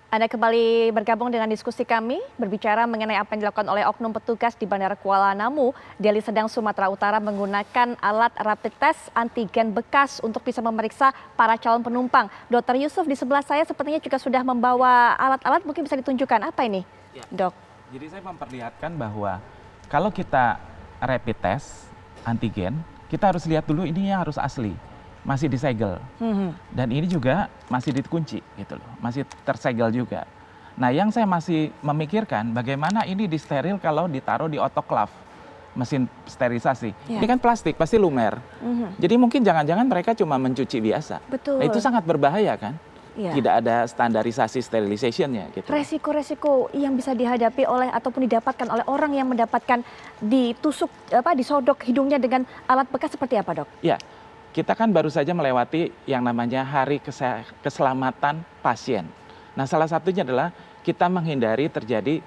Anda kembali bergabung dengan diskusi kami, berbicara mengenai apa yang dilakukan oleh oknum petugas di Bandara Kuala Namu, Deli Serdang, Sumatera Utara menggunakan alat rapid test antigen bekas untuk bisa memeriksa para calon penumpang. Dr. Yusuf di sebelah saya sepertinya juga sudah membawa alat-alat, mungkin bisa ditunjukkan. Apa ini, Dok? Jadi saya memperlihatkan bahwa kalau kita rapid test antigen, kita harus lihat dulu ini harus asli. Masih disegel, dan ini juga masih dikunci gitu loh, masih tersegel juga. Nah, yang saya masih memikirkan bagaimana ini disteril kalau ditaruh di autoclave, mesin sterilisasi. Ini kan plastik, pasti lumer. Jadi mungkin jangan-jangan mereka cuma mencuci biasa. Betul. Nah, itu sangat berbahaya kan? Ya. Tidak ada standarisasi sterilisasinya gitu. Resiko-resiko yang bisa dihadapi oleh ataupun didapatkan oleh orang yang mendapatkan ditusuk disodok hidungnya dengan alat bekas seperti apa, Dok? Ya. Kita kan baru saja melewati yang namanya Hari Keselamatan Pasien. Nah, salah satunya adalah kita menghindari terjadi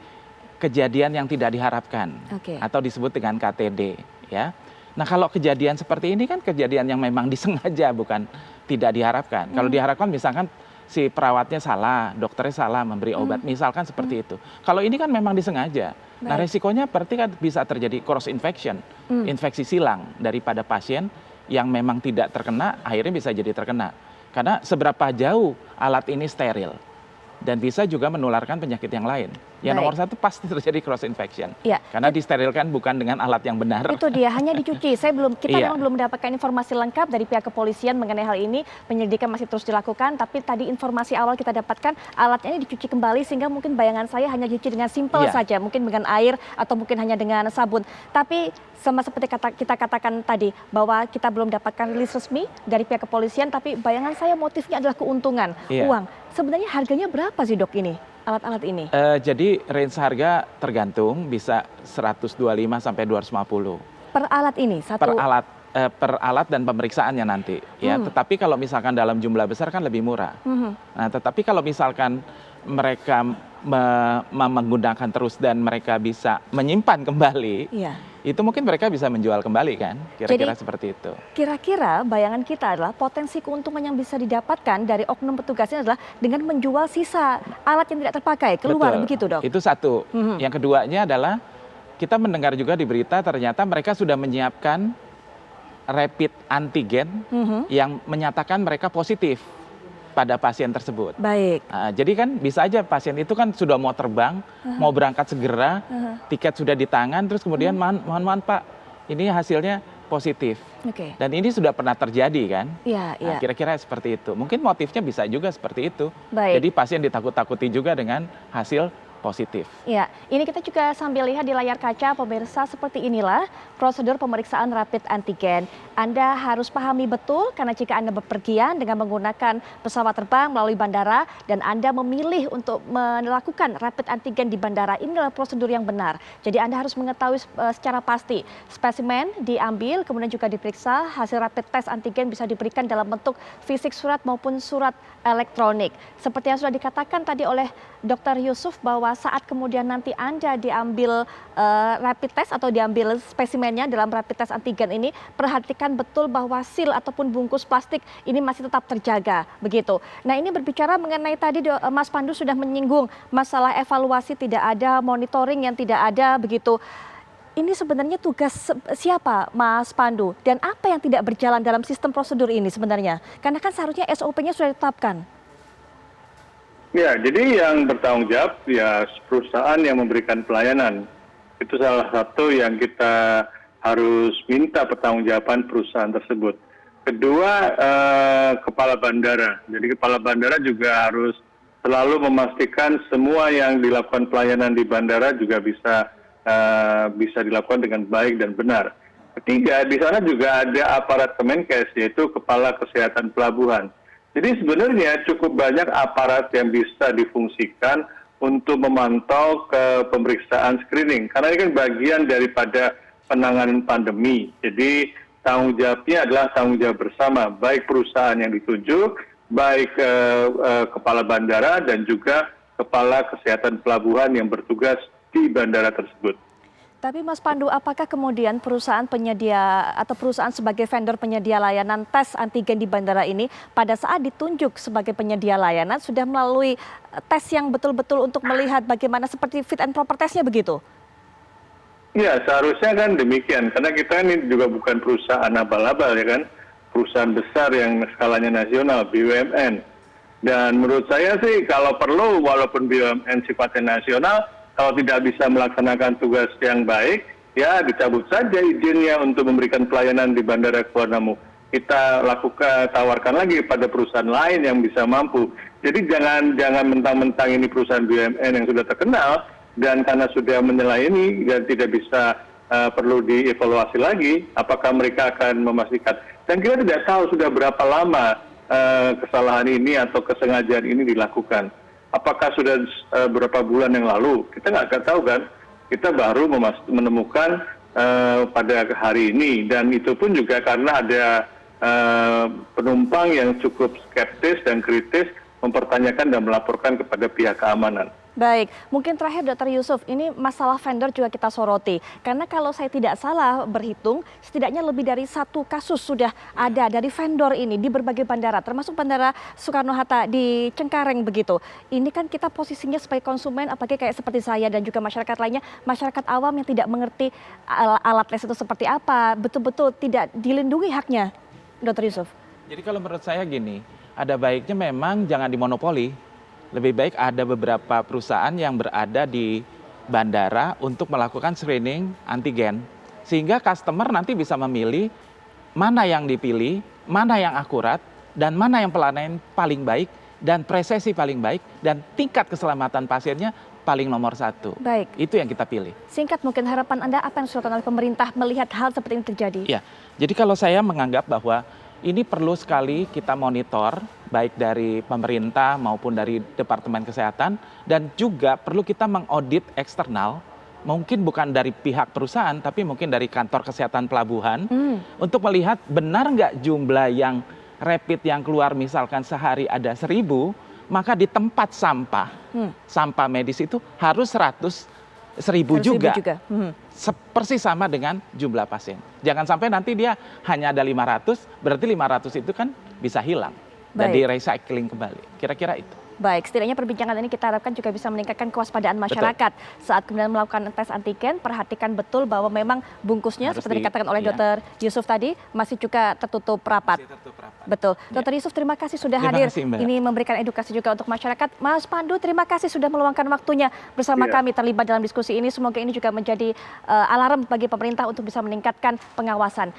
kejadian yang tidak diharapkan, atau disebut dengan KTD. Ya. Nah, kalau kejadian seperti ini kan kejadian yang memang disengaja, bukan tidak diharapkan. Kalau diharapkan misalkan si perawatnya salah, dokternya salah memberi obat, misalkan seperti itu. Kalau ini kan memang disengaja. Nah, resikonya berarti kan bisa terjadi cross infection, infeksi silang daripada pasien yang memang tidak terkena, akhirnya bisa jadi terkena. Karena seberapa jauh alat ini steril dan bisa juga menularkan penyakit yang lain. Yang nomor satu pasti terjadi cross infection. Karena disterilkan bukan dengan alat yang benar. Itu dia, hanya dicuci. Kita memang belum mendapatkan informasi lengkap dari pihak kepolisian mengenai hal ini. Penyelidikan masih terus dilakukan, tapi tadi informasi awal kita dapatkan alatnya ini dicuci kembali, sehingga mungkin bayangan saya hanya dicuci dengan simpel saja, mungkin dengan air atau mungkin hanya dengan sabun. Tapi sama seperti kita katakan tadi, bahwa kita belum dapatkan rilis resmi dari pihak kepolisian, tapi bayangan saya motifnya adalah keuntungan, uang. Sebenarnya harganya berapa sih, Dok, ini? Alat-alat ini? Jadi range harga tergantung, bisa 125 sampai 250. Per alat ini? Per alat dan pemeriksaannya nanti. Ya. Tetapi kalau misalkan dalam jumlah besar kan lebih murah. Nah, tetapi kalau misalkan mereka menggunakan terus dan mereka bisa menyimpan kembali, itu mungkin mereka bisa menjual kembali kan, kira-kira seperti itu. Kira-kira bayangan kita adalah potensi keuntungan yang bisa didapatkan dari oknum petugasnya adalah dengan menjual sisa alat yang tidak terpakai keluar. Betul. Begitu, Dok? Itu satu. Yang keduanya adalah kita mendengar juga di berita ternyata mereka sudah menyiapkan rapid antigen yang menyatakan mereka positif pada pasien tersebut. Baik. Jadi kan bisa aja pasien itu kan sudah mau terbang, mau berangkat segera, tiket sudah di tangan, terus kemudian mohon Pak, ini hasilnya positif. Dan ini sudah pernah terjadi kan? Iya. Kira-kira seperti itu. Mungkin motifnya bisa juga seperti itu. Baik. Jadi pasien ditakut-takuti juga dengan hasil positif. Ya, ini kita juga sambil lihat di layar kaca pemirsa, seperti inilah prosedur pemeriksaan rapid antigen. Anda harus pahami betul karena jika Anda bepergian dengan menggunakan pesawat terbang melalui bandara dan Anda memilih untuk melakukan rapid antigen di bandara, inilah prosedur yang benar. Jadi Anda harus mengetahui secara pasti spesimen diambil, kemudian juga diperiksa, hasil rapid test antigen bisa diberikan dalam bentuk fisik surat maupun surat elektronik. Seperti yang sudah dikatakan tadi oleh Dr. Yusuf bahwa saat kemudian nanti Anda diambil rapid test atau diambil spesimennya dalam rapid test antigen ini, perhatikan betul bahwa seal ataupun bungkus plastik ini masih tetap terjaga, begitu. Nah, ini berbicara mengenai tadi Mas Pandu sudah menyinggung masalah evaluasi tidak ada, monitoring yang tidak ada, begitu. Ini sebenarnya tugas siapa, Mas Pandu? Dan apa yang tidak berjalan dalam sistem prosedur ini sebenarnya? Karena kan seharusnya SOP-nya sudah ditetapkan. Ya, jadi yang bertanggung jawab ya perusahaan yang memberikan pelayanan. Itu salah satu yang kita harus minta pertanggungjawaban perusahaan tersebut. Kedua, kepala bandara. Jadi kepala bandara juga harus selalu memastikan semua yang dilakukan pelayanan di bandara juga bisa dilakukan dengan baik dan benar. Ketiga, di sana juga ada aparat Kemenkes, yaitu Kepala Kesehatan Pelabuhan. Jadi sebenarnya cukup banyak aparat yang bisa difungsikan untuk memantau ke pemeriksaan screening. Karena ini kan bagian daripada penanganan pandemi. Jadi tanggung jawabnya adalah tanggung jawab bersama, baik perusahaan yang ditunjuk, baik kepala bandara dan juga kepala kesehatan pelabuhan yang bertugas di bandara tersebut. Tapi Mas Pandu, apakah kemudian perusahaan penyedia atau perusahaan sebagai vendor penyedia layanan tes antigen di bandara ini pada saat ditunjuk sebagai penyedia layanan sudah melalui tes yang betul-betul untuk melihat bagaimana seperti fit and proper testnya begitu? Ya, seharusnya kan demikian. Karena kita ini juga bukan perusahaan abal-abal ya kan. Perusahaan besar yang skalanya nasional, BUMN. Dan menurut saya sih kalau perlu, walaupun BUMN sifatnya nasional, kalau tidak bisa melaksanakan tugas yang baik, ya dicabut saja izinnya untuk memberikan pelayanan di Bandara Kuala Namu. Kita tawarkan lagi pada perusahaan lain yang bisa mampu. Jadi jangan mentang-mentang ini perusahaan BUMN yang sudah terkenal dan karena sudah menyalahi dan tidak bisa perlu dievaluasi lagi, apakah mereka akan memastikan. Dan kita tidak tahu sudah berapa lama kesalahan ini atau kesengajaan ini dilakukan. Apakah sudah berapa bulan yang lalu? Kita nggak tahu kan. Kita baru menemukan pada hari ini. Dan itu pun juga karena ada penumpang yang cukup skeptis dan kritis mempertanyakan dan melaporkan kepada pihak keamanan. Baik, mungkin terakhir Dr. Yusuf, ini masalah vendor juga kita soroti. Karena kalau saya tidak salah berhitung, setidaknya lebih dari 1 kasus sudah ada dari vendor ini di berbagai bandara, termasuk Bandara Soekarno-Hatta di Cengkareng begitu. Ini kan kita posisinya sebagai konsumen, apalagi kayak seperti saya dan juga masyarakat lainnya, masyarakat awam yang tidak mengerti alat tes itu seperti apa, betul-betul tidak dilindungi haknya, Dr. Yusuf. Jadi kalau menurut saya gini, ada baiknya memang jangan dimonopoli. Lebih baik ada beberapa perusahaan yang berada di bandara untuk melakukan screening antigen. Sehingga customer nanti bisa memilih mana yang dipilih, mana yang akurat, dan mana yang pelayanan paling baik, dan presisi paling baik, dan tingkat keselamatan pasiennya paling nomor 1. Baik. Itu yang kita pilih. Singkat mungkin harapan Anda apa yang sudah dilakukan oleh pemerintah melihat hal seperti ini terjadi? Ya, jadi kalau saya menganggap bahwa ini perlu sekali kita monitor, baik dari pemerintah maupun dari Departemen Kesehatan, dan juga perlu kita mengaudit eksternal, mungkin bukan dari pihak perusahaan, tapi mungkin dari kantor kesehatan pelabuhan, untuk melihat benar nggak jumlah yang rapid yang keluar misalkan sehari ada 1.000, maka di tempat sampah medis itu harus 1.000 juga. Persis sama dengan jumlah pasien. Jangan sampai nanti dia hanya ada 500, berarti 500 itu kan bisa hilang dan di recycling kembali. Kira-kira itu. Baik, setidaknya perbincangan ini kita harapkan juga bisa meningkatkan kewaspadaan masyarakat. Betul. Saat kemudian melakukan tes antigen, perhatikan betul bahwa memang bungkusnya seperti dikatakan oleh Dr. Yusuf tadi masih juga tertutup rapat. Betul. Dr. Yusuf, terima kasih sudah hadir. Ini memberikan edukasi juga untuk masyarakat. Mas Pandu, terima kasih sudah meluangkan waktunya bersama kami terlibat dalam diskusi ini. Semoga ini juga menjadi alarm bagi pemerintah untuk bisa meningkatkan pengawasan.